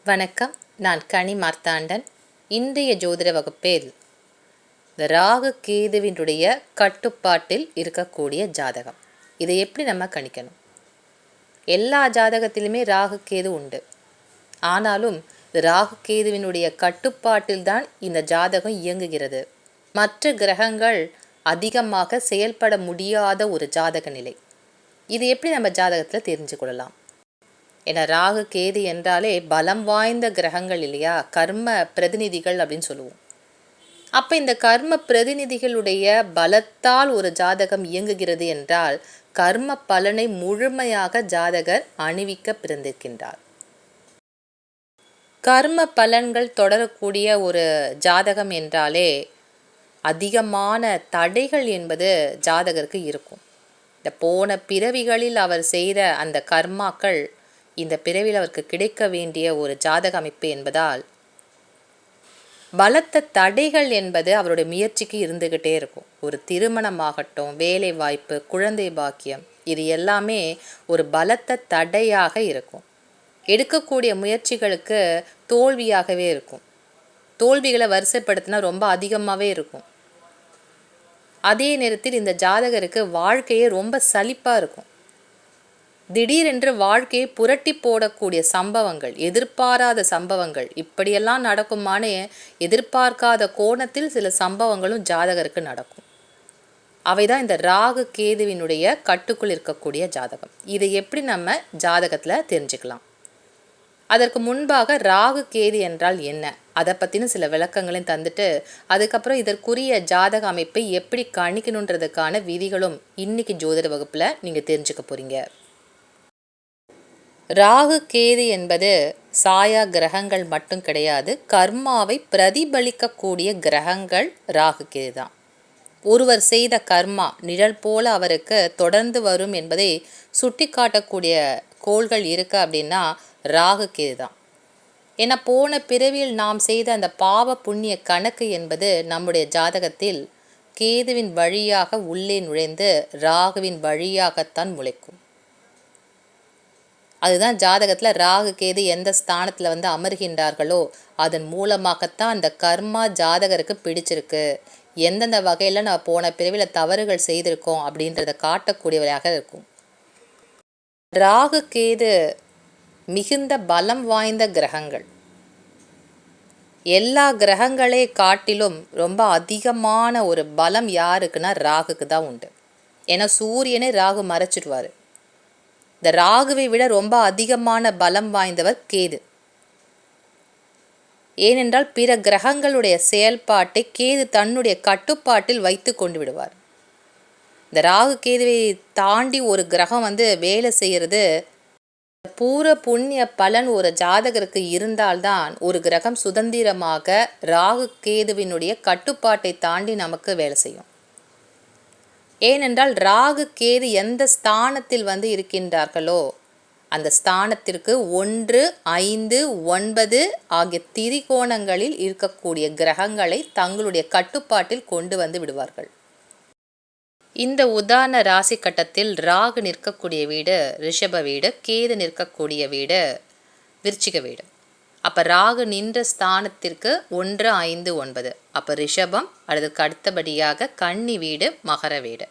வணக்கம். நான் கனி மார்த்தாண்டன். இன்றைய ஜோதிட வகுப்பில் ராகு கேதுவினுடைய கட்டுப்பாட்டில் இருக்கக்கூடிய ஜாதகம், இதை எப்படி நம்ம கணிக்கணும்? எல்லா ஜாதகத்திலுமே ராகு கேது உண்டு. ஆனாலும் ராகு கேதுவினுடைய கட்டுப்பாட்டில்தான் இந்த ஜாதகம் இயங்குகிறது. மற்ற கிரகங்கள் அதிகமாக செயல்பட முடியாத ஒரு ஜாதக நிலை. இது எப்படி நம்ம ஜாதகத்தில் தெரிஞ்சு கொள்ளலாம்? ஏன்னா ராகு கேது என்றாலே பலம் வாய்ந்த கிரகங்கள் இல்லையா, கர்ம பிரதிநிதிகள் அப்படின்னு சொல்லுவோம். அப்போ இந்த கர்ம பிரதிநிதிகளுடைய பலத்தால் ஒரு ஜாதகம் இயங்குகிறது என்றால் கர்ம பலனை முழுமையாக ஜாதகர் அணிவிக்க பிறந்திருக்கின்றார். கர்ம பலன்கள் தொடரக்கூடிய ஒரு ஜாதகம் என்றாலே அதிகமான தடைகள் என்பது ஜாதகருக்கு இருக்கும். இந்த போன பிறவிகளில் அவர் செய்த அந்த கர்மாக்கள் இந்த பிறவியில் அவருக்கு கிடைக்க வேண்டிய ஒரு ஜாதக அமைப்பு என்பதால் பலத்த தடைகள் என்பது அவருடைய முயற்சிக்கு இருந்துக்கிட்டே இருக்கும். ஒரு திருமணமாகட்டும், வேலை வாய்ப்பு, குழந்தை பாக்கியம், இது எல்லாமே ஒரு பலத்த தடையாக இருக்கும். எடுக்கக்கூடிய முயற்சிகளுக்கு தோல்வியாகவே இருக்கும். தோல்விகளை வரிசைப்படுத்தினா ரொம்ப அதிகமாகவே இருக்கும். அதே நேரத்தில் இந்த ஜாதகருக்கு வாழ்க்கையே ரொம்ப சலிப்பாக இருக்கும். திடீரென்று வாழ்க்கையை புரட்டி போடக்கூடிய சம்பவங்கள், எதிர்பாராத சம்பவங்கள், இப்படியெல்லாம் நடக்குமானே எதிர்பார்க்காத கோணத்தில் சில சம்பவங்களும் ஜாதகருக்கு நடக்கும். அவைதான் இந்த ராகு கேதுவினுடைய கட்டுக்குள் இருக்கக்கூடிய ஜாதகம். இதை எப்படி நம்ம ஜாதகத்தில் தெரிஞ்சுக்கலாம்? அதற்கு முன்பாக ராகு கேது என்றால் என்ன, அதை பற்றின சில விளக்கங்களையும் தந்துட்டு அதுக்கப்புறம் இதற்குரிய ஜாதக அமைப்பை எப்படி கணிக்கணுன்றதுக்கான விதிகளும் இன்னைக்கு ஜோதிட வகுப்பில் நீங்கள் தெரிஞ்சுக்க போகிறீங்க. ராகு கேது என்பது சாயா கிரகங்கள் மட்டும் கிடையாது, கர்மாவை பிரதிபலிக்கக்கூடிய கிரகங்கள் ராகு கேது தான். ஒருவர் செய்த கர்மா நிழல் போல அவருக்கு தொடர்ந்து வரும் என்பதை சுட்டி காட்டக்கூடிய கோள்கள் இருக்கு அப்படின்னா ராகு கேது தான். ஏன்னா போன பிறவியில் நாம் செய்த அந்த பாவ புண்ணிய கணக்கு என்பது நம்முடைய ஜாதகத்தில் கேதுவின் வழியாக உள்ளே நுழைந்து ராகுவின் வழியாகத்தான் முளைக்கும். அதுதான் ஜாதகத்தில் ராகு கேது எந்த ஸ்தானத்தில் அமர்கின்றார்களோ அதன் மூலமாகத்தான் அந்த கர்மா ஜாதகருக்கு பிடிச்சிருக்கு, எந்தெந்த வகையில் நான் போன பிறவியில் தவறுகள் செய்திருக்கோம் அப்படின்றத காட்டக்கூடியவராக இருக்கும். ராகு கேது மிகுந்த பலம் வாய்ந்த கிரகங்கள். எல்லா கிரகங்களை காட்டிலும் ரொம்ப அதிகமான ஒரு பலம் யாருக்குன்னா ராகுக்கு தான் உண்டு. ஏன்னா சூரியனை ராகு மறைச்சிடுவார். இந்த ராகுவை விட ரொம்ப அதிகமான பலம் வாய்ந்தவர் கேது. ஏனென்றால் பிற கிரகங்களுடைய செயல்பாட்டை கேது தன்னுடைய கட்டுப்பாட்டில் வைத்து கொண்டு விடுவார். இந்த ராகு கேதுவை தாண்டி ஒரு கிரகம் வேலை செய்கிறது. பூர புண்ணிய பலன் ஒரு ஜாதகருக்கு இருந்தால்தான் ஒரு கிரகம் சுதந்திரமாக ராகு கேதுவினுடைய கட்டுப்பாட்டை தாண்டி நமக்கு வேலை செய்யும். ஏனென்றால் ராகு கேது எந்த ஸ்தானத்தில் இருக்கின்றார்களோ அந்த ஸ்தானத்திற்கு 1, 5, 9 ஆகிய திரிகோணங்களில் இருக்கக்கூடிய கிரகங்களை தங்களுடைய கட்டுப்பாட்டில் கொண்டு விடுவார்கள். இந்த உதாரண ராசி கட்டத்தில் ராகு நிற்கக்கூடிய வீடு ரிஷப வீடு, கேது நிற்கக்கூடிய வீடு விருச்சிக வீடு. அப்போ ராகு நின்ற ஸ்தானத்திற்கு 1, 5, 9. அப்போ ரிஷபம், அதுக்கு அடுத்தபடியாக கன்னி வீடு, மகர வீடு.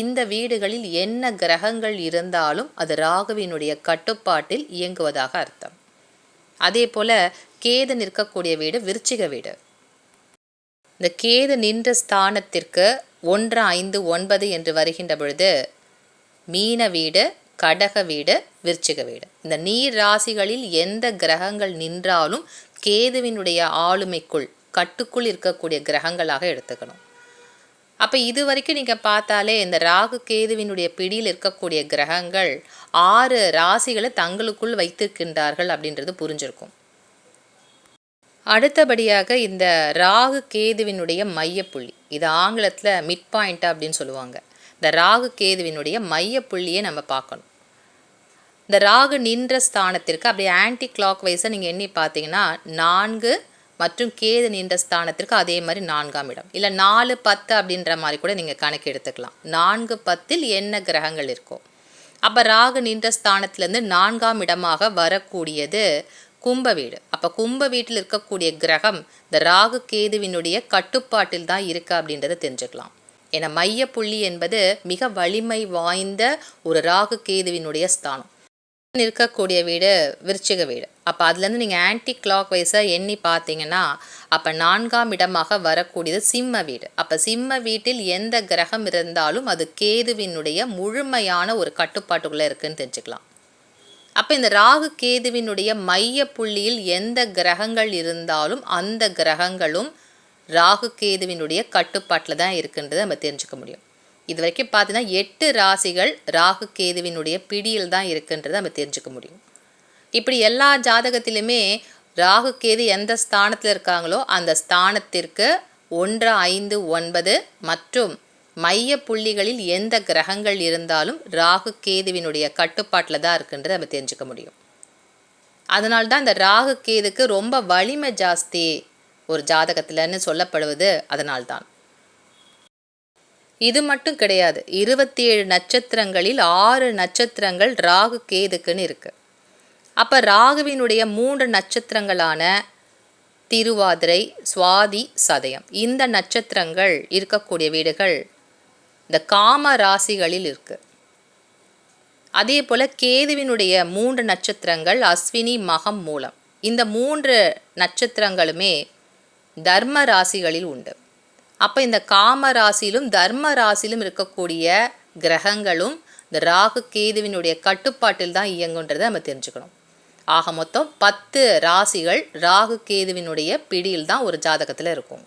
இந்த வீடுகளில் என்ன கிரகங்கள் இருந்தாலும் அது ராகுவினுடைய கட்டுப்பாட்டில் இயங்குவதாக அர்த்தம். அதே போல் கேது நிற்கக்கூடிய வீடு விருச்சிக வீடு. இந்த கேது நின்ற ஸ்தானத்திற்கு 1, 5, 9 என்று வருகின்ற பொழுது மீன வீடு, கடக வீடு, விருச்சிக வீடு. இந்த நீர் ராசிகளில் எந்த கிரகங்கள் நின்றாலும் கேதுவினுடைய ஆளுமைக்குள் கட்டுக்குள் இருக்கக்கூடிய கிரகங்களாக எடுத்துக்கணும். அப்போ இது வரைக்கும் நீங்கள் பார்த்தாலே இந்த ராகு கேதுவினுடைய பிடியில் இருக்கக்கூடிய கிரகங்கள் 6 ராசிகளை தங்களுக்குள் வைத்திருக்கின்றார்கள் அப்படின்றது புரிஞ்சிருக்கும். அடுத்தபடியாக இந்த ராகு கேதுவினுடைய மையப்புள்ளி, இது ஆங்கிலத்தில் மிட் பாயிண்ட் அப்படின்னு சொல்லுவாங்க. இந்த ராகு கேதுவினுடைய மையப்புள்ளியை நம்ம பார்க்கணும். இந்த ராகு நின்ற ஸ்தானத்திற்கு அப்படியே ஆன்டி கிளாக் வைஸாக நீங்கள் எண்ணி பார்த்தீங்கன்னா 4 மற்றும் கேது நின்ற ஸ்தானத்திற்கு அதே மாதிரி 4ஆம் இடம், இல்லை 4, 10 அப்படின்ற மாதிரி கூட நீங்கள் கணக்கு எடுத்துக்கலாம். 4, 10 என்ன கிரகங்கள் இருக்கோ அப்போ ராகு நின்ற ஸ்தானத்திலேருந்து 4ஆம் இடமாக வரக்கூடியது கும்ப வீடு. அப்போ கும்ப வீட்டில் இருக்கக்கூடிய கிரகம் இந்த ராகு கேதுவினுடைய கட்டுப்பாட்டில் தான் இருக்குது அப்படின்றத தெரிஞ்சுக்கலாம். ஏன்னா மையப்புள்ளி என்பது மிக வலிமை வாய்ந்த ஒரு ராகு கேதுவினுடைய ஸ்தானம். இருக்கக்கூடிய வீடு விருச்சிக வீடு. அப்போ அதுலேருந்து நீங்கள் ஆன்டி கிளாக் வைஸாக எண்ணி பார்த்தீங்கன்னா அப்போ 4ஆம் இடமாக வரக்கூடியது சிம்ம வீடு. அப்போ சிம்ம வீட்டில் எந்த கிரகம் இருந்தாலும் அது கேதுவினுடைய முழுமையான ஒரு கட்டுப்பாட்டுக்குள்ளே இருக்குதுன்னு தெரிஞ்சுக்கலாம். அப்போ இந்த ராகு கேதுவினுடைய மைய புள்ளியில் எந்த கிரகங்கள் இருந்தாலும் அந்த கிரகங்களும் ராகு கேதுவினுடைய கட்டுப்பாட்டில் தான் இருக்குன்றதை நம்ம தெரிஞ்சுக்க முடியும். இது வரைக்கும் பார்த்தீங்கன்னா 8 ராசிகள் ராகு கேதுவினுடைய பிடியில் தான் இருக்குன்றதை நம்ம தெரிஞ்சுக்க முடியும். இப்படி எல்லா ஜாதகத்திலுமே ராகு கேது எந்த ஸ்தானத்தில் இருக்காங்களோ அந்த ஸ்தானத்திற்கு 1, 5, 9 மற்றும் மைய புள்ளிகளில் எந்த கிரகங்கள் இருந்தாலும் ராகு கேதுவினுடைய கட்டுப்பாட்டில் தான் இருக்குன்றதை நம்ம தெரிஞ்சுக்க முடியும். அதனால்தான் இந்த ராகு கேதுக்கு ரொம்ப வலிமை ஜாஸ்தி ஒரு ஜாதகத்தில்னு சொல்லப்படுவது அதனால்தான். இது மட்டும் கிடையாது, 27 நட்சத்திரங்களில் 6 நட்சத்திரங்கள் ராகு கேதுக்குன்னு இருக்குது. அப்போ ராகுவினுடைய 3 நட்சத்திரங்களான திருவாதிரை, சுவாதி, சதயம் இந்த நட்சத்திரங்கள் இருக்கக்கூடிய வீடுகள் இந்த காம ராசிகளில் இருக்குது. அதே போல் கேதுவினுடைய 3 நட்சத்திரங்கள் அஸ்வினி, மகம், மூலம் இந்த 3 நட்சத்திரங்களுமே தர்ம ராசிகளில் உண்டு. அப்போ இந்த காம ராசியிலும் தர்ம ராசியிலும் இருக்கக்கூடிய கிரகங்களும் இந்த ராகு கேதுவினுடைய கட்டுப்பாட்டில் தான் இயங்குன்றதை நம்ம தெரிஞ்சுக்கணும். ஆக மொத்தம் 10 ராசிகள் ராகு கேதுவினுடைய பிடியில் தான் ஒரு ஜாதகத்தில் இருக்கும்.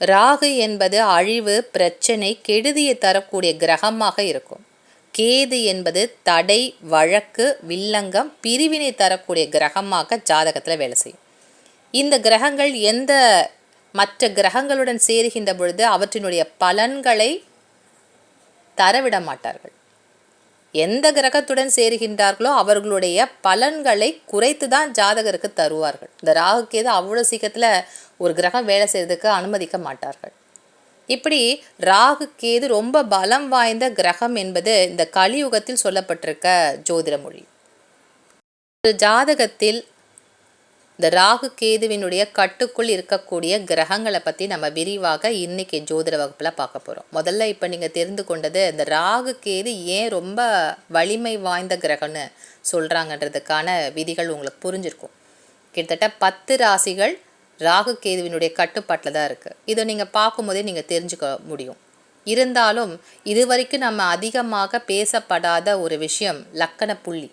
ராகு என்பது அழிவு, பிரச்சனை, கெடுதியை தரக்கூடிய கிரகமாக இருக்கும். கேது என்பது தடை, வழக்கு, வில்லங்கம், பிரிவினை தரக்கூடிய கிரகமாக ஜாதகத்தில் வேலை செய்யும். இந்த கிரகங்கள் எந்த மற்ற கிரகங்களுடன் சேருகின்ற பொழுது அவற்றினுடைய பலன்களை தரவிட மாட்டார்கள். எந்த கிரகத்துடன் சேருகின்றார்களோ அவர்களுடைய பலன்களை குறைத்து தான் ஜாதகருக்கு தருவார்கள். இந்த ராகு கேது அவ்வளோ சீக்கிரத்தில் ஒரு கிரகம் வேலை செய்யறதுக்கு அனுமதிக்க மாட்டார்கள். இப்படி ராகு கேது ரொம்ப பலம் வாய்ந்த கிரகம் என்பது இந்த கலியுகத்தில் சொல்லப்பட்டிருக்க ஜோதிட மொழி. ஒரு ஜாதகத்தில் இந்த ராகு கேதுவினுடைய கட்டுக்குள் இருக்கக்கூடிய கிரகங்களை பற்றி நம்ம விரிவாக இன்றைக்கி ஜோதிட வகுப்பில் பார்க்க போகிறோம். முதல்ல இப்போ நீங்கள் தெரிந்து கொண்டது இந்த ராகு கேது ஏன் ரொம்ப வலிமை வாய்ந்த கிரகம்னு சொல்கிறாங்கன்றதுக்கான விதிகள் உங்களுக்கு புரிஞ்சிருக்கும். கிட்டத்தட்ட 10 ராசிகள் ராகு கேதுவினுடைய கட்டுப்பாட்டில் தான் இருக்குது. இதை நீங்கள் பார்க்கும்போதே நீங்கள் தெரிஞ்சுக்க முடியும். இருந்தாலும் இதுவரைக்கும் நம்ம அதிகமாக பேசப்படாத ஒரு விஷயம் லக்கண புள்ளி.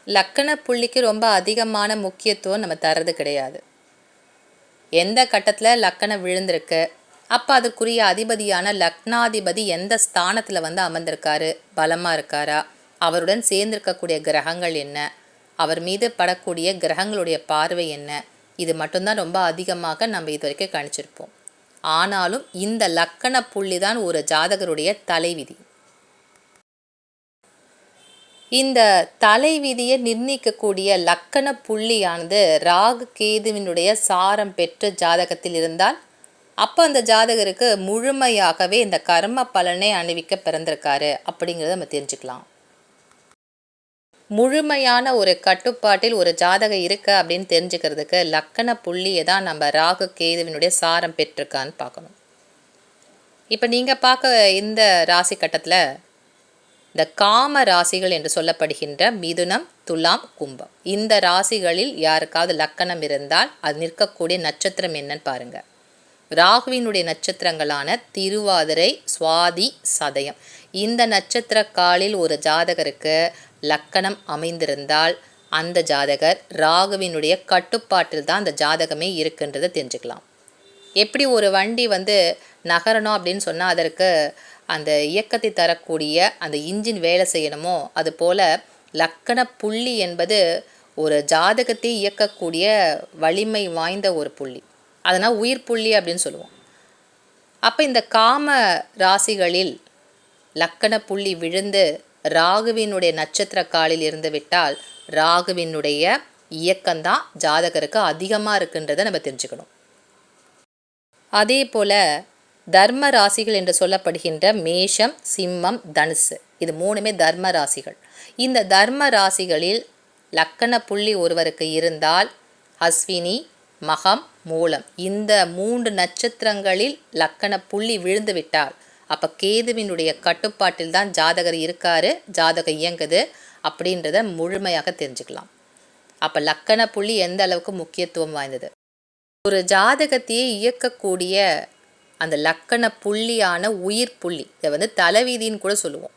லக்கண புள்ளிக்கு ரொம்ப அதிகமான முக்கியத்துவம் நம்ம தர்றது கிடையாது. எந்த கட்டத்தில் லக்கணம் விழுந்திருக்கு, அப்போ அதுக்குரிய அதிபதியான லக்னாதிபதி எந்த ஸ்தானத்தில் அமர்ந்திருக்காரு, பலமாக இருக்காரா, அவருடன் சேர்ந்திருக்கக்கூடிய கிரகங்கள் என்ன, அவர் மீது படக்கூடிய கிரகங்களுடைய பார்வை என்ன, இது மட்டும்தான் ரொம்ப அதிகமாக நம்ம இது வரைக்கும் கணிச்சிருப்போம். ஆனாலும் இந்த லக்கண புள்ளி தான் ஒரு ஜாதகருடைய தலைவிதி. இந்த தலைவிதியை நிர்ணயிக்கக்கூடிய லக்கண புள்ளியானது ராகு கேதுவினுடைய சாரம் பெற்ற ஜாதகத்தில் இருந்தால் அப்போ அந்த ஜாதகருக்கு முழுமையாகவே இந்த கர்ம பலனை அணிவிக்க பிறந்திருக்காரு அப்படிங்கிறத நம்ம தெரிஞ்சுக்கலாம். முழுமையான ஒரு கட்டுப்பாட்டில் ஒரு ஜாதகம் இருக்கு அப்படின்னு தெரிஞ்சுக்கிறதுக்கு லக்கண புள்ளியை தான் நம்ம ராகு கேதுவினுடைய சாரம் பெற்றிருக்கான்னு பார்க்கணும். இப்போ நீங்கள் பார்க்க இந்த ராசி கட்டத்தில் இந்த காம ராசிகள் என்று சொல்லப்படுகின்ற மிதுனம், துலாம், கும்பம் இந்த ராசிகளில் யாருக்காவது லக்கணம் இருந்தால் அது நிற்கக்கூடிய நட்சத்திரம் என்னன்னு பாருங்க. ராகுவினுடைய நட்சத்திரங்களான திருவாதிரை, சுவாதி, சதயம் இந்த நட்சத்திர காலில் ஒரு ஜாதகருக்கு லக்கணம் அமைந்திருந்தால் அந்த ஜாதகர் ராகுவினுடைய கட்டுப்பாட்டில் தான் அந்த ஜாதகமே இருக்குன்றதை தெரிஞ்சுக்கலாம். எப்படி ஒரு வண்டி நகரணும் அப்படின்னு சொன்னால் அதற்கு அந்த இயக்கத்தை தரக்கூடிய அந்த இன்ஜின் வேலை செய்யணுமோ அதுபோல் லக்கண புள்ளி என்பது ஒரு ஜாதகத்தை இயக்கக்கூடிய வலிமை வாய்ந்த ஒரு புள்ளி. அதனால் உயிர் புள்ளி அப்படின்னு சொல்லுவோம். அப்போ இந்த காம ராசிகளில் லக்கண புள்ளி விழுந்து ராகுவினுடைய நட்சத்திர காலில் இருந்து விட்டால் ராகுவினுடைய இயக்கம்தான் ஜாதகருக்கு அதிகமாக இருக்குன்றதை நம்ம தெரிஞ்சுக்கணும். அதே போல் தர்ம ராசிகள் என்று சொல்லப்படுகின்ற மேஷம், சிம்மம், தனுசு இது 3மே தர்ம ராசிகள். இந்த தர்ம ராசிகளில் லக்கண புள்ளி ஒருவருக்கு இருந்தால் அஸ்வினி, மகம், மூலம் இந்த 3 நட்சத்திரங்களில் லக்கண புள்ளி விழுந்து விட்டால் அப்போ கேதுவினுடைய கட்டுப்பாட்டில் தான் ஜாதகர் இருக்காரு, ஜாதகம் இயங்குது அப்படின்றத முழுமையாக தெரிஞ்சுக்கலாம். அப்போ லக்கண புள்ளி எந்த அளவுக்கு முக்கியத்துவம் வாய்ந்தது. ஒரு ஜாதகத்தையே இயக்கக்கூடிய அந்த லக்கண புள்ளியான உயிர் புள்ளி, இதை தலைவீதின்னு கூட சொல்லுவோம்.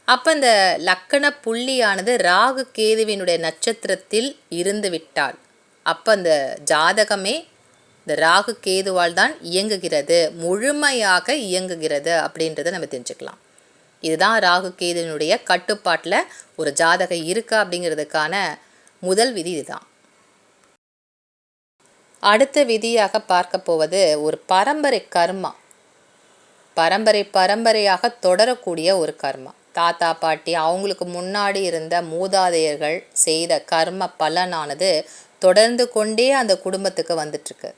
அப்போ இந்த லக்கண புள்ளியானது ராகு கேதுவினுடைய நட்சத்திரத்தில் இருந்து விட்டால் அப்போ அந்த ஜாதகமே இந்த ராகு கேதுவால் தான் இயங்குகிறது, முழுமையாக இயங்குகிறது அப்படின்றத நம்ம தெரிஞ்சுக்கலாம். இதுதான் ராகு கேதுவினுடைய கட்டுப்பாட்டில் ஒரு ஜாதகம் இருக்கா அப்படிங்கிறதுக்கான முதல் விதி இதுதான். அடுத்த விதியாக பார்க்க போவது ஒரு பரம்பரை கர்மா, பரம்பரையாக தொடரக்கூடிய ஒரு கர்மா. தாத்தா பாட்டி அவங்களுக்கு முன்னாடி இருந்த மூதாதையர்கள் செய்த கர்ம பலனானது தொடர்ந்து கொண்டே அந்த குடும்பத்துக்கு வந்துட்டுருக்கு.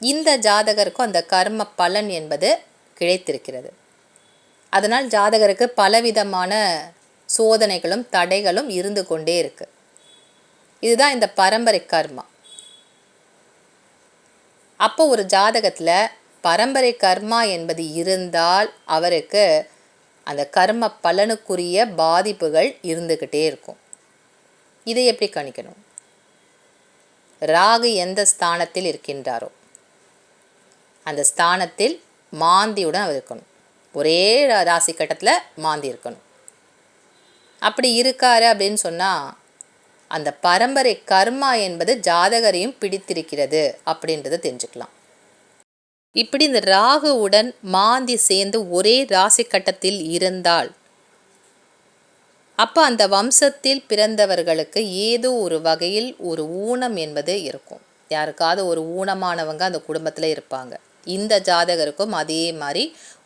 இந்த ஜாதகருக்கும் அந்த கர்ம பலன் என்பது கிடைத்திருக்கிறது. அதனால் ஜாதகருக்கு பலவிதமான சோதனைகளும் தடைகளும் இருந்து கொண்டே இருக்கு. இதுதான் இந்த பரம்பரை கர்மா. அப்போ ஒரு ஜாதகத்தில் பரம்பரை கர்மா என்பது இருந்தால் அவருக்கு அந்த கர்ம பலனுக்குரிய பாதிப்புகள் இருந்துக்கிட்டே இருக்கும். இதை எப்படி கணிக்கணும்? ராகு எந்த ஸ்தானத்தில் இருக்கின்றாரோ அந்த ஸ்தானத்தில் மாந்தியுடன் அவர் இருக்கணும். ஒரே ராசி கட்டத்தில் மாந்தி இருக்கணும். அப்படி இருக்காரு அப்படின்னு சொன்னால் அந்த பரம்பரை கர்மா என்பது ஜாதகரையும் பிடித்திருக்கிறது அப்படின்றத தெரிஞ்சுக்கலாம். இப்படி இந்த ராகுவுடன் மாந்தி சேர்ந்து ஒரே ராசி கட்டத்தில் இருந்தால் அப்போ அந்த வம்சத்தில் பிறந்தவர்களுக்கு ஏதோ ஒரு வகையில் ஒரு ஊனம் என்பது இருக்கும். யாருக்காவது ஒரு ஊனமானவங்க அந்த குடும்பத்தில் இருப்பாங்க. இந்த ஜாதகருக்கும் அதே மாதிரி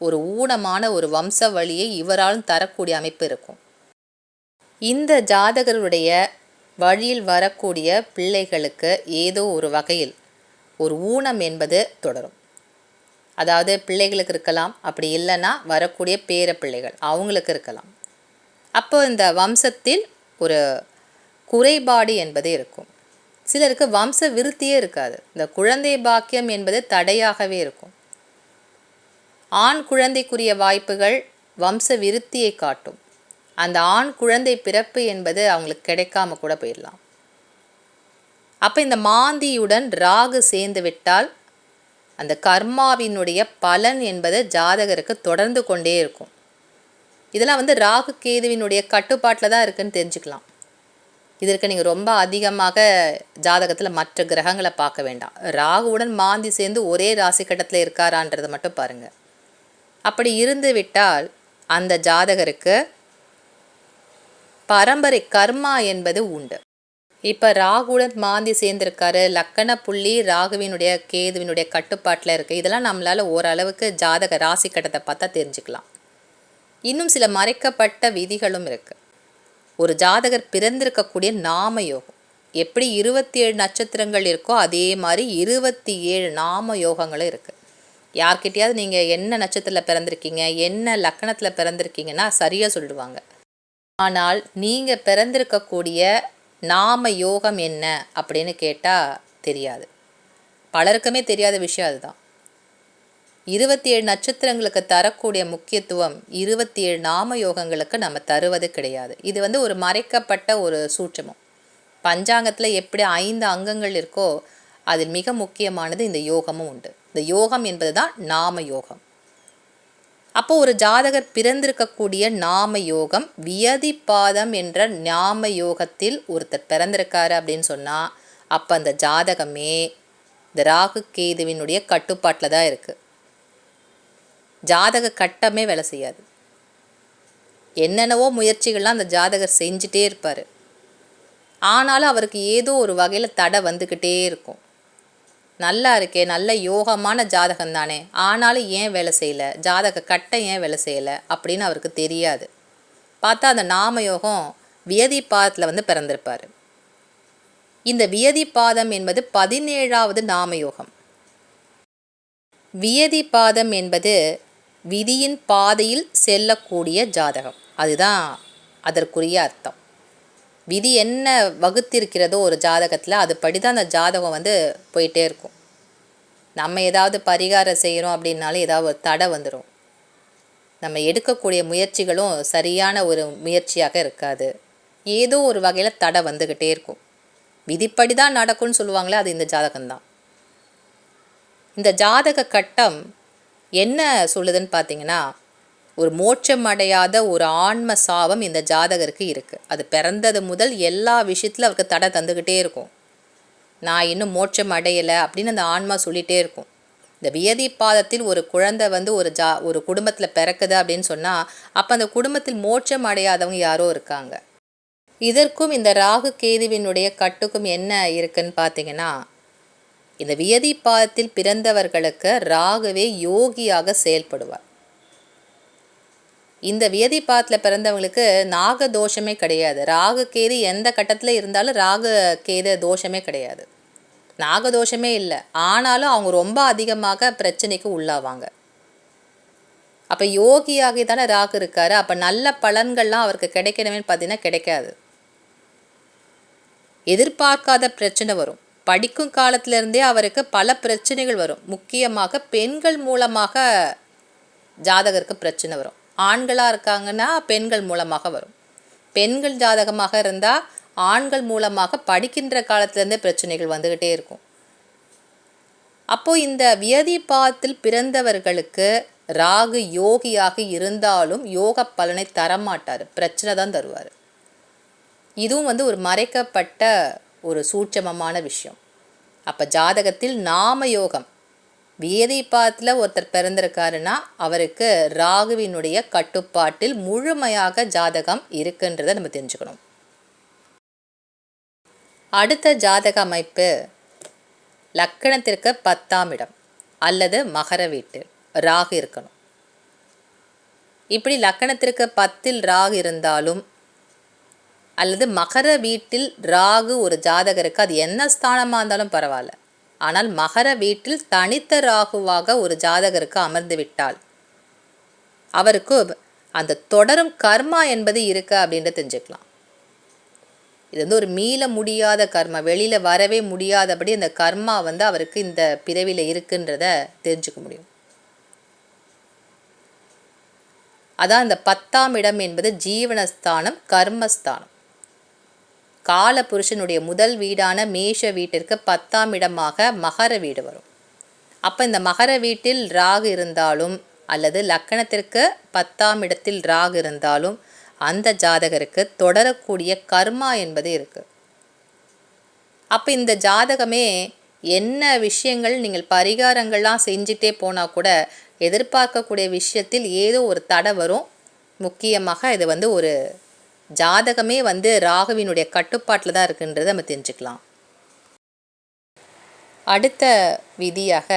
ஒரு ஊனமான ஒரு வம்ச வழியை இவராலும் தரக்கூடிய அமைப்பு இருக்கும். இந்த ஜாதகருடைய வழியில் வரக்கூடிய பிள்ளைகளுக்கு ஏதோ ஒரு வகையில் ஒரு ஊனம் என்பது தொடரும். அதாவது பிள்ளைகளுக்கு இருக்கலாம், அப்படி இல்லைன்னா வரக்கூடிய பேர பிள்ளைகள் அவங்களுக்கு இருக்கலாம். அப்போ இந்த வம்சத்தில் ஒரு குறைபாடு என்பது இருக்கும். சிலருக்கு வம்ச விருத்தியே இருக்காது. இந்த குழந்தை பாக்கியம் என்பது தடையாகவே இருக்கும். ஆண் குழந்தைக்குரிய வாய்ப்புகள் வம்ச விருத்தியை காட்டும். அந்த ஆண் குழந்தை பிறப்பு என்பது அவங்களுக்கு கிடைக்காம கூட போயிடலாம். அப்போ இந்த மாந்தியுடன் ராகு சேர்ந்து விட்டால் அந்த கர்மாவினுடைய பலன் என்பது ஜாதகருக்கு தொடர்ந்து கொண்டே இருக்கும். இதெல்லாம் ராகு கேதுவினுடைய கட்டுப்பாட்டில் தான் இருக்குன்னு தெரிஞ்சுக்கலாம். இதற்கு நீங்கள் ரொம்ப அதிகமாக ஜாதகத்தில் மற்ற கிரகங்களை பார்க்க வேண்டாம். ராகுவுடன் மாந்தி சேர்ந்து ஒரே ராசி கட்டத்தில் இருக்காரான்றதை மட்டும் பாருங்கள். அப்படி இருந்து விட்டால் அந்த ஜாதகருக்கு பரம்பரை கர்மா என்பது உண்டு. இப்போ ராகுடன் மாந்தி சேர்ந்திருக்காரு, லக்கண புள்ளி ராகுவினுடைய கேதுவினுடைய கட்டுப்பாட்டில் இருக்குது. இதெல்லாம் நம்மளால் ஓரளவுக்கு ஜாதக ராசி கட்டத்தை பார்த்தா தெரிஞ்சுக்கலாம். இன்னும் சில மறைக்கப்பட்ட விதிகளும் இருக்குது. ஒரு ஜாதகர் பிறந்திருக்கக்கூடிய நாம யோகம் எப்படி 27 நட்சத்திரங்கள் இருக்கோ அதே மாதிரி 27 நாம யோகங்களும் இருக்குது. யார்கிட்டையாவது நீங்கள் என்ன நட்சத்திரத்தில் பிறந்திருக்கீங்க, என்ன லக்கணத்தில் பிறந்திருக்கீங்கன்னா சரியாக சொல்லுவாங்க. ஆனால் நீங்கள் பிறந்திருக்கக்கூடிய நாம யோகம் என்ன அப்படின்னு கேட்டால் தெரியாது. பலருக்குமே தெரியாத விஷயம் அதுதான். 27 நட்சத்திரங்களுக்கு தரக்கூடிய முக்கியத்துவம் 27 நாம யோகங்களுக்கு நம்ம தருவது கிடையாது. இது ஒரு மறைக்கப்பட்ட ஒரு சூட்சமம். பஞ்சாங்கத்தில் எப்படி 5 அங்கங்கள் இருக்கோ அதில் மிக முக்கியமானது இந்த யோகமும் உண்டு. இந்த யோகம் என்பது தான் நாம யோகம். அப்போ ஒரு ஜாதகர் பிறந்திருக்கக்கூடிய நாம யோகம் வியதிபாதம் என்ற நாம யோகத்தில் ஒருத்தர் பிறந்திருக்காரு அப்படின்னு சொன்னால் அப்போ அந்த ஜாதகமே இந்த ராகு கேதுவினுடைய கட்டுப்பாட்டில் தான் இருக்குது. ஜாதக கட்டமே வேலை செய்யாது. என்னென்னவோ முயற்சிகள்லாம் அந்த ஜாதகர் செஞ்சுட்டே இருப்பார். ஆனாலும் அவருக்கு ஏதோ ஒரு வகையில் தடை வந்துக்கிட்டே இருக்கும். நல்லா இருக்கே, நல்ல யோகமான ஜாதகம் தானே, ஆனாலும் ஏன் வேலை செய்யலை, ஜாதக கட்டம் ஏன் வேலை செய்யலை அப்படின்னு அவருக்கு தெரியாது. பார்த்தா அந்த நாம யோகம் வியதிபாதத்தில் பிறந்திருப்பார். இந்த வியதிபாதம் என்பது 17வது நாம யோகம். வியதிபாதம் என்பது விதியின் பாதையில் செல்லக்கூடிய ஜாதகம். அதுதான் அதற்குரிய அர்த்தம். விதி என்ன வகுத்திருக்கிறதோ ஒரு ஜாதகத்தில் அதுபடி தான் அந்த ஜாதகம் வந்து போயிட்டே இருக்கும். நம்ம ஏதாவது பரிகாரம் செய்கிறோம் அப்படின்னாலும் ஏதாவது ஒரு தடை வந்துடும். நம்ம எடுக்கக்கூடிய முயற்சிகளும் சரியான ஒரு முயற்சியாக இருக்காது. ஏதோ ஒரு வகையில் தடை வந்துக்கிட்டே இருக்கும். விதிப்படி தான் நடக்கும்னு சொல்லுவாங்களே, அது இந்த ஜாதகம்தான். இந்த ஜாதக கட்டம் என்ன சொல்லுதுன்னு பார்த்தீங்கன்னா, ஒரு மோட்சம் அடையாத ஒரு ஆன்ம சாபம் இந்த ஜாதகருக்கு இருக்குது. அது பிறந்தது முதல் எல்லா விஷயத்துலையும் அவருக்கு தடை தந்துக்கிட்டே இருக்கும். நான் இன்னும் மோட்சம் அடையலை அப்படின்னு அந்த ஆன்மா சொல்லிகிட்டே இருக்கும். இந்த வியதி பாதத்தில் ஒரு குழந்தை வந்து ஒரு குடும்பத்தில் பிறக்குது அப்படின்னு சொன்னால், அப்போ அந்த குடும்பத்தில் மோட்சம் அடையாதவங்க யாரோ இருக்காங்க. இதற்கும் இந்த ராகு கேதுவினுடைய கட்டுக்கும் என்ன இருக்குன்னு பார்த்தீங்கன்னா, இந்த வியதி பாதத்தில் பிறந்தவர்களுக்கு ராகுவே யோகியாக செயல்படுவார். இந்த வியதி பாதத்தில் பிறந்தவங்களுக்கு நாக தோஷமே கிடையாது. ராகு கேது எந்த கட்டத்தில் இருந்தாலும் ராகு கேது தோஷமே கிடையாது, நாகதோஷமே இல்லை. ஆனாலும் அவங்க ரொம்ப அதிகமாக பிரச்சனைக்கு உள்ளாவாங்க. அப்போ யோகியாகி தானே ராகு இருக்காரு. அப்போ நல்ல பலன்கள்லாம் அவருக்கு கிடைக்கணுமே பார்த்தீங்கன்னா கிடைக்காது. எதிர்பார்க்காத பிரச்சனை வரும். படிக்கும் காலத்திலேருந்தே அவருக்கு பல பிரச்சனைகள் வரும். முக்கியமாக பெண்கள் மூலமாக ஜாதகருக்கு பிரச்சனை வரும். ஆண்களாக இருக்காங்கன்னா பெண்கள் மூலமாக வரும். பெண்கள் ஜாதகமாக இருந்தால் ஆண்கள் மூலமாக படிக்கின்ற காலத்திலேருந்தே பிரச்சனைகள் வந்துக்கிட்டே இருக்கும். அப்போது இந்த வியதி பாதத்தில் பிறந்தவர்களுக்கு ராகு யோகியாக இருந்தாலும் யோக பலனை தரமாட்டார், பிரச்சனை தான் தருவார். இதுவும் வந்து ஒரு மறைக்கப்பட்ட ஒரு சூட்சமமான விஷயம். அப்போ ஜாதகத்தில் நாம யோகம் வியதி பாதத்தில் ஒருத்தர் பிறந்திருக்காருன்னா அவருக்கு ராகுவினுடைய கட்டுப்பாட்டில் முழுமையாக ஜாதகம் இருக்குன்றதை நம்ம தெரிஞ்சுக்கணும். அடுத்த ஜாதக அமைப்பு லக்கணத்திற்கு 10ஆம் இடம் அல்லது மகர வீட்டு ராகு இருக்கணும். இப்படி லக்கணத்திற்கு 10இல் ராகு இருந்தாலும் அல்லது மகர வீட்டில் ராகு ஒரு ஜாதகருக்கு, அது என்ன ஸ்தானமாக இருந்தாலும் பரவாயில்ல, ஆனால் மகர வீட்டில் தனித்த ராகுவாக ஒரு ஜாதகருக்கு அமர்ந்து விட்டால் அவருக்கு அந்த தொடரும் கர்மா என்பது இருக்கு அப்படின்ட்டு தெரிஞ்சுக்கலாம். இது வந்து ஒரு மீள முடியாத கர்மா, வெளியில் வரவே முடியாதபடி அந்த கர்மா வந்து அவருக்கு இந்த பிறவியில் இருக்குன்றத தெரிஞ்சுக்க முடியும். அதான் இந்த 10ஆம் இடம் என்பது ஜீவனஸ்தானம், கர்மஸ்தானம். கால புருஷனுடைய முதல் வீடான மேஷ வீட்டிற்கு 10ஆம் இடமாக மகர வீடு வரும். அப்போ இந்த மகர வீட்டில் ராகு இருந்தாலும் அல்லது லக்கணத்திற்கு 10ஆம் இடத்தில் ராகு இருந்தாலும் அந்த ஜாதகருக்கு தொடரக்கூடிய கர்மா என்பது இருக்குது. அப்போ இந்த ஜாதகமே என்ன விஷயங்கள் நீங்கள் பரிகாரங்கள்லாம் செஞ்சிட்டே போனால் கூட எதிர்பார்க்கக்கூடிய விஷயத்தில் ஏதோ ஒரு தடை வரும். முக்கியமாக இது வந்து ஒரு ஜாதகமே வந்து ராகுவினுடைய கட்டுப்பாட்டில் தான் இருக்குன்றதை நம்ம தெரிஞ்சுக்கலாம். அடுத்த விதியாக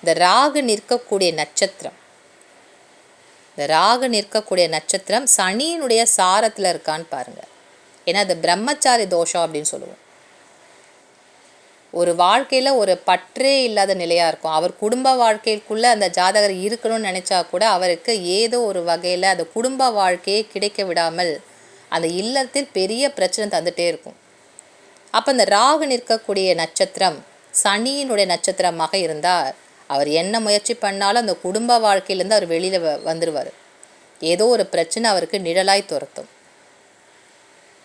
இந்த ராகு நிற்கக்கூடிய நட்சத்திரம், இந்த ராகு நிற்கக்கூடிய நட்சத்திரம் சனியினுடைய சாரத்தில் இருக்கான்னு பாருங்கள். ஏன்னா அது பிரம்மச்சாரி தோஷம் அப்படின்னு சொல்லுவோம். ஒரு வாழ்க்கையில் ஒரு பற்றே இல்லாத நிலையாக இருக்கும். அவர் குடும்ப வாழ்க்கைக்குள்ளே அந்த ஜாதகர் இருக்கணும்னு நினச்சா கூட அவருக்கு ஏதோ ஒரு வகையில் அந்த குடும்ப வாழ்க்கையை கிடைக்க விடாமல் அந்த இல்லத்தில் பெரிய பிரச்சனை தந்துகிட்டே இருக்கும். அப்போ இந்த ராகு நிற்கக்கூடிய நட்சத்திரம் சனியினுடைய நட்சத்திரமாக இருந்தால் அவர் என்ன முயற்சி பண்ணாலும் அந்த குடும்ப வாழ்க்கையிலேருந்து அவர் வெளியில் வந்துடுவார். ஏதோ ஒரு பிரச்சனை அவருக்கு நிழலாய் துரத்தும்.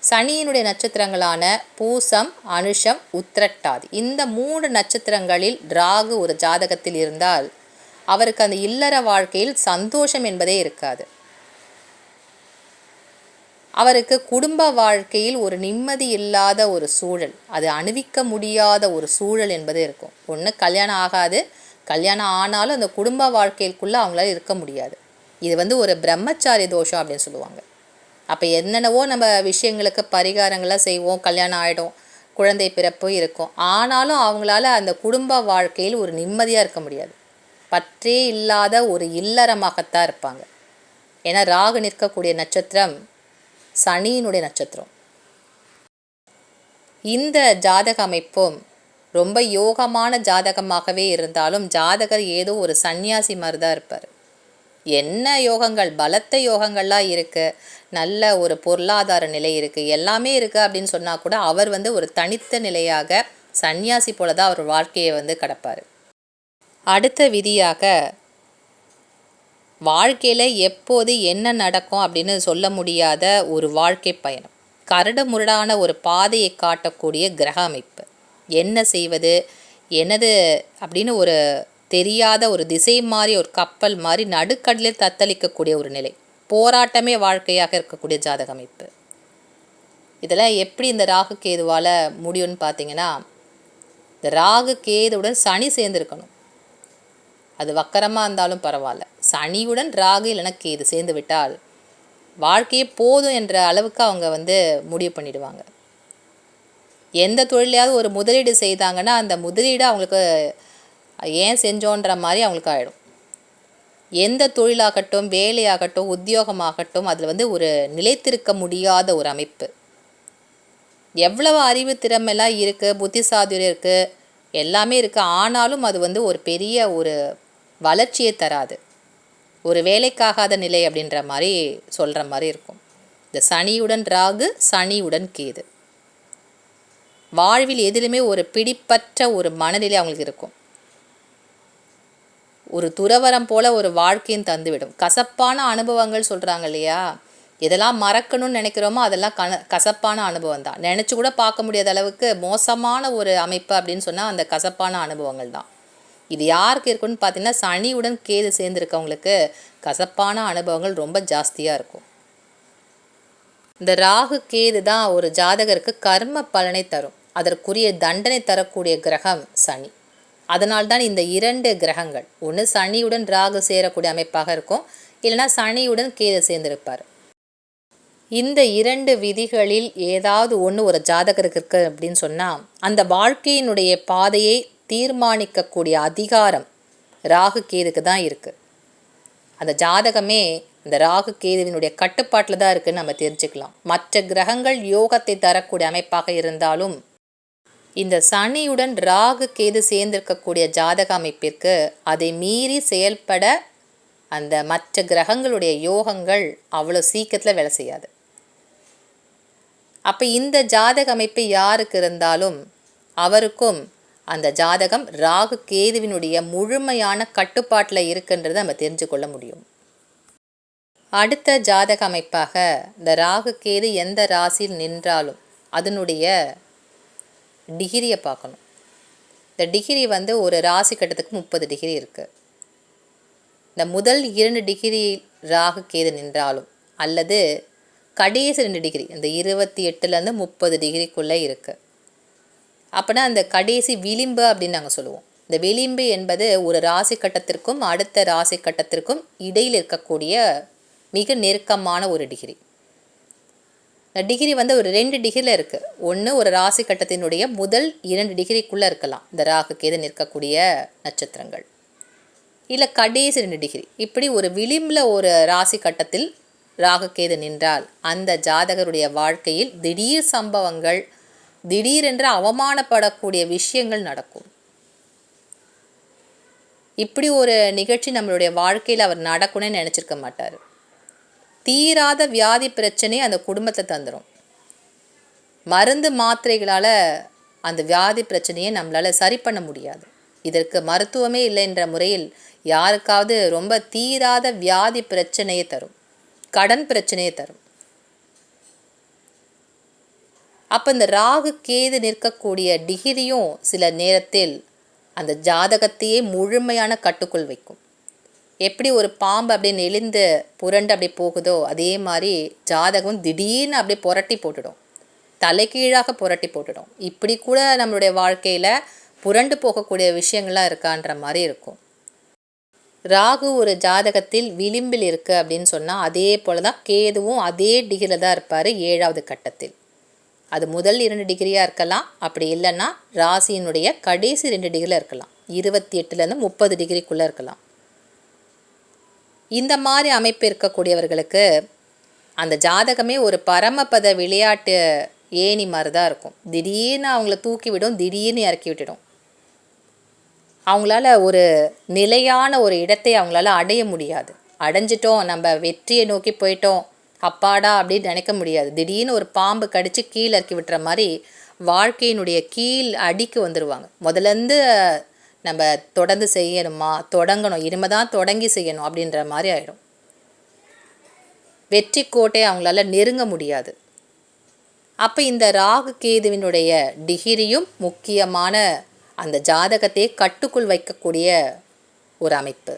சனியினுடைய நட்சத்திரங்களான பூசம், அனுஷம், உத்திரட்டாதி, இந்த 3 நட்சத்திரங்களில் ராகு ஒரு ஜாதகத்தில் இருந்தால் அவருக்கு அந்த இல்லற வாழ்க்கையில் சந்தோஷம் என்பதே இருக்காது. அவருக்கு குடும்ப வாழ்க்கையில் ஒரு நிம்மதி இல்லாத ஒரு சூழல், அது அனுபவிக்க முடியாத ஒரு சூழல் என்பது இருக்கும். ஒன்று கல்யாணம் ஆகாது, கல்யாணம் ஆனாலும் அந்த குடும்ப வாழ்க்கைக்குள்ளே அவங்களால இருக்க முடியாது. இது வந்து ஒரு பிரம்மச்சாரி தோஷம் அப்படின்னு சொல்லுவாங்க. அப்போ என்னென்னவோ நம்ம விஷயங்களுக்கு பரிகாரங்களாக செய்வோம், கல்யாணம் ஆகிடும், குழந்தை பிறப்பு இருக்கும், ஆனாலும் அவங்களால அந்த குடும்ப வாழ்க்கையில் ஒரு நிம்மதியாக இருக்க முடியாது. பற்றே இல்லாத ஒரு இல்லறமாகத்தான் இருப்பாங்க. ஏன்னா ராகு நிற்கக்கூடிய நட்சத்திரம் சனியினுடைய நட்சத்திரம். இந்த ஜாதக அமைப்பும் ரொம்ப யோகமான ஜாதகமாகவே இருந்தாலும் ஜாதகர் ஏதோ ஒரு சன்னியாசி மாதிரி தான் இருப்பார். என்ன யோகங்கள், பலத்த யோகங்கள்லாம் இருக்குது, நல்ல ஒரு பொருளாதார நிலை இருக்குது, எல்லாமே இருக்குது அப்படின்னு சொன்னால் கூட அவர் வந்து ஒரு தனித்த நிலையாக சந்நியாசி போல தான் அவர் வாழ்க்கையை வந்து கடப்பார். அடுத்த விதியாக, வாழ்க்கையில் எப்போது என்ன நடக்கும் அப்படின்னு சொல்ல முடியாத ஒரு வாழ்க்கை பயணம், கரடு முரடான ஒரு பாதையை காட்டக்கூடிய கிரக அமைப்பு, என்ன செய்வது என்னது அப்படின்னு ஒரு தெரியாத ஒரு திசை மாதிரி, ஒரு கப்பல் மாதிரி நடுக்கடலில் தத்தளிக்கக்கூடிய ஒரு நிலை, போராட்டமே வாழ்க்கையாக இருக்கக்கூடிய ஜாதக அமைப்பு. இதெல்லாம் எப்படி இந்த ராகு கேதுவால் முடியும்னு பார்த்தீங்கன்னா, இந்த ராகு கேதுவுடன் சனி சேர்ந்துருக்கணும். அது வக்கரமாக இருந்தாலும் பரவாயில்ல, சனியுடன் ராகு இல்லைன்னா கேது சேர்ந்து விட்டால் வாழ்க்கையே போதும் என்ற அளவுக்கு அவங்க வந்து முடிவு பண்ணிடுவாங்க. எந்த தொழிலையாவது ஒரு முதலீடு செய்தாங்கன்னா அந்த முதலீடு அவங்களுக்கு ஏன் செஞ்சோன்ற மாதிரி அவங்களுக்கு ஆகிடும். எந்த தொழிலாகட்டும், வேலையாகட்டும், உத்தியோகமாகட்டும், அதில் வந்து ஒரு நிலைத்திருக்க முடியாத ஒரு அமைப்பு. எவ்வளவு அறிவு திறமைலாம் இருக்குது, புத்திசாதுரியம் இருக்குது, எல்லாமே இருக்குது, ஆனாலும் அது வந்து ஒரு பெரிய ஒரு வளர்ச்சியை தராது, ஒரு வேலைக்காகாத நிலை அப்படின்ற மாதிரி சொல்கிற மாதிரி இருக்கும். இந்த சனியுடன் ராகு, சனியுடன் கேது, வாழ்வில் எதிலுமே ஒரு பிடிப்பற்ற ஒரு மனநிலை அவங்களுக்கு இருக்கும். ஒரு துறவரம் போல் ஒரு வாழ்க்கையும் தந்துவிடும். கசப்பான அனுபவங்கள் சொல்கிறாங்க இல்லையா, எதெல்லாம் மறக்கணும்னு நினைக்கிறோமோ அதெல்லாம் கசப்பான அனுபவம் தான். நினச்சி கூட பார்க்க முடியாத அளவுக்கு மோசமான ஒரு அமைப்பு அப்படின்னு சொன்னால் அந்த கசப்பான அனுபவங்கள் தான். இது யாருக்கு இருக்குன்னு பார்த்தீங்கன்னா, சனியுடன் கேது சேர்ந்துருக்கவங்களுக்கு கசப்பான அனுபவங்கள் ரொம்ப ஜாஸ்தியாக இருக்கும். இந்த ராகு கேது தான் ஒரு ஜாதகருக்கு கர்ம பலனை தரும், அதற்குரிய தண்டனை தரக்கூடிய கிரகம் சனி. அதனால்தான் இந்த 2 கிரகங்கள், ஒன்று சனியுடன் ராகு சேரக்கூடிய அமைப்பாக இருக்கும், இல்லைனா சனியுடன் கேது சேர்ந்திருப்பார். இந்த 2 விதிகளில் ஏதாவது ஒன்று ஒரு ஜாதகருக்கு இருக்குது அப்படின்னு சொன்னால் அந்த வாழ்க்கையினுடைய பாதையை தீர்மானிக்கக்கூடிய அதிகாரம் ராகு கேதுக்கு தான் இருக்குது. அந்த ஜாதகமே இந்த ராகு கேதுவினுடைய கட்டுப்பாட்டில் தான் இருக்குதுன்னு நம்ம தெரிஞ்சுக்கலாம். மற்ற கிரகங்கள் யோகத்தை தரக்கூடிய அமைப்பாக இருந்தாலும் இந்த சனியுடன் ராகு கேது சேர்ந்திருக்கக்கூடிய ஜாதக அமைப்பிற்கு அதை மீறி செயல்பட அந்த மற்ற கிரகங்களுடைய யோகங்கள் அவ்வளோ சீக்கிரத்தில் வேலை செய்யாது. அப்போ இந்த ஜாதக அமைப்பு யாருக்கு இருந்தாலும் அவருக்கும் அந்த ஜாதகம் ராகு கேதுவினுடைய முழுமையான கட்டுப்பாட்டில் இருக்குன்றதை நம்ம தெரிஞ்சு கொள்ள முடியும். அடுத்த ஜாதக அமைப்பாக, இந்த ராகு கேது எந்த ராசியில் நின்றாலும் அதனுடைய டிகிரியை பார்க்கணும். இந்த டிகிரி வந்து ஒரு ராசி கட்டத்துக்கு 30 டிகிரி இருக்குது. இந்த முதல் 2 டிகிரி ராகு கேது நின்றாலும் அல்லது கடைசி 2 டிகிரி, இந்த 28லேருந்து 30 டிகிரிக்குள்ளே இருக்குது. அப்படின்னா அந்த கடைசி விளிம்பு அப்படின்னு நாங்கள் சொல்லுவோம். இந்த விளிம்பு என்பது ஒரு ராசி கட்டத்திற்கும் அடுத்த ராசி கட்டத்திற்கும் இடையில் இருக்கக்கூடிய மிக நெருக்கமான ஒரு டிகிரி. இந்த டிகிரி வந்து ஒரு 2 டிகிரியில் இருக்குது. ஒன்று ஒரு ராசி கட்டத்தினுடைய முதல் 2 டிகிரிக்குள்ளே இருக்கலாம் இந்த ராகு கேது நிற்கக்கூடிய நட்சத்திரங்கள், இல்லை கடைசி 2 டிகிரி. இப்படி ஒரு விளிம்பில் ஒரு ராசி கட்டத்தில் ராகு கேது நின்றால் அந்த ஜாதகருடைய வாழ்க்கையில் திடீர் சம்பவங்கள், திடீரென்று அவமானப்படக்கூடிய விஷயங்கள் நடக்கும். இப்படி ஒரு நிகழ்ச்சி நம்மளுடைய வாழ்க்கையில் அவர் நடக்கணும்னு நினச்சிருக்க மாட்டார். தீராத வியாதி பிரச்சனை அந்த குடும்பத்தை தந்துடும். மருந்து மாத்திரைகளால் அந்த வியாதி பிரச்சனையை நம்மளால் சரி பண்ண முடியாது. இதற்கு மருத்துவமே இல்லை என்ற முறையில் யாருக்காவது ரொம்ப தீராத வியாதி பிரச்சனையை தரும், கடன் பிரச்சனையை தரும். அப்போ இந்த ராகு கேது நிற்கக்கூடிய டிகிரியும் சில நேரத்தில் அந்த ஜாதகத்தையே முழுமையான கட்டுக்குள் வைக்கும். எப்படி ஒரு பாம்பு அப்படியே நெளிந்து புரண்டு அப்படியே போகுதோ அதே மாதிரி ஜாதகம் திடீர்னு அப்படியே புரட்டி போட்டுடும், தலைகீழாக புரட்டி போட்டுடும். இப்படி கூட நம்மளுடைய வாழ்க்கையில் புரண்டு போகக்கூடிய விஷயங்கள்லாம் இருக்கான்ற மாதிரி இருக்கும். ராகு ஒரு ஜாதகத்தில் விளிம்பில் இருக்குது அப்படின்னு சொன்னால் அதே போல் தான் கேதுவும் அதே டிகிரியில் தான் இருப்பார் 7வது கட்டத்தில். அது முதல் 2 டிகிரியாக இருக்கலாம், அப்படி இல்லைன்னா ராசியினுடைய கடைசி 2 டிகிரியில் இருக்கலாம், 28லேருந்து 30 டிகிரிக்குள்ளே இருக்கலாம். இந்த மாதிரி அமைப்பு இருக்கக்கூடியவர்களுக்கு அந்த ஜாதகமே ஒரு பரமபத விளையாட்டு ஏணி மாதிரி தான் இருக்கும். திடீர்னு அவங்கள தூக்கி விடும், திடீர்னு இறக்கி விட்டுடும். அவங்களால ஒரு நிலையான ஒரு இடத்தை அவங்களால அடைய முடியாது. அடைஞ்சிட்டோம், நம்ம வெற்றியை நோக்கி போயிட்டோம், அப்பாடா அப்படின்னு நினைக்க முடியாது. திடீர்னு ஒரு பாம்பு கடித்து கீழே இறக்கி விட்டுற மாதிரி வாழ்க்கையினுடைய கீழ் அடிக்கு வந்துடுவாங்க. முதலேருந்து நம்ம தொடர்ந்து செய்யணுமா, தொடங்கணும், இனிமே தான் தொடங்கி செய்யணும் அப்படின்ற மாதிரி ஆகிடும். வெற்றி கோட்டை அவங்களால நெருங்க முடியாது. அப்போ இந்த ராகு கேதுவினுடைய டிகிரியும் முக்கியமான அந்த ஜாதகத்தை கட்டுக்குள் வைக்கக்கூடிய ஒரு அமைப்பு.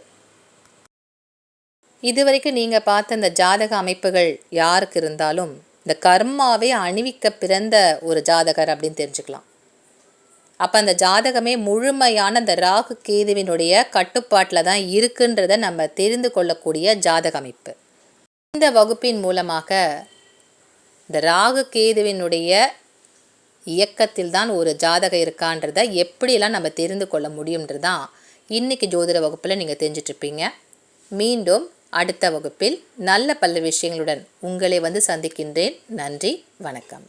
இதுவரைக்கும் நீங்கள் பார்த்த இந்த ஜாதக அமைப்புகள் யாருக்கு இருந்தாலும் இந்த கர்மாவை அணிவிக்க பிறந்த ஒரு ஜாதகர் அப்படின்னு தெரிஞ்சுக்கலாம். அப்போ அந்த ஜாதகமே முழுமையான அந்த ராகு கேதுவினுடைய கட்டுப்பாட்டில் தான் இருக்குன்றதை நம்ம தெரிந்து கொள்ளக்கூடிய ஜாதக அமைப்பு. இந்த வகுப்பின் மூலமாக இந்த ராகு கேதுவினுடைய இயக்கத்தில் தான் ஒரு ஜாதகம் இருக்கான்றதை எப்படியெல்லாம் நம்ம தெரிந்து கொள்ள முடியும்ன்றதான் இன்றைக்கி ஜோதிட வகுப்பில் நீங்கள் தெரிஞ்சிட்ருப்பீங்க. மீண்டும் அடுத்த வகுப்பில் நல்ல பல விஷயங்களுடன் உங்களை வந்து சந்திக்கின்றேன். நன்றி, வணக்கம்.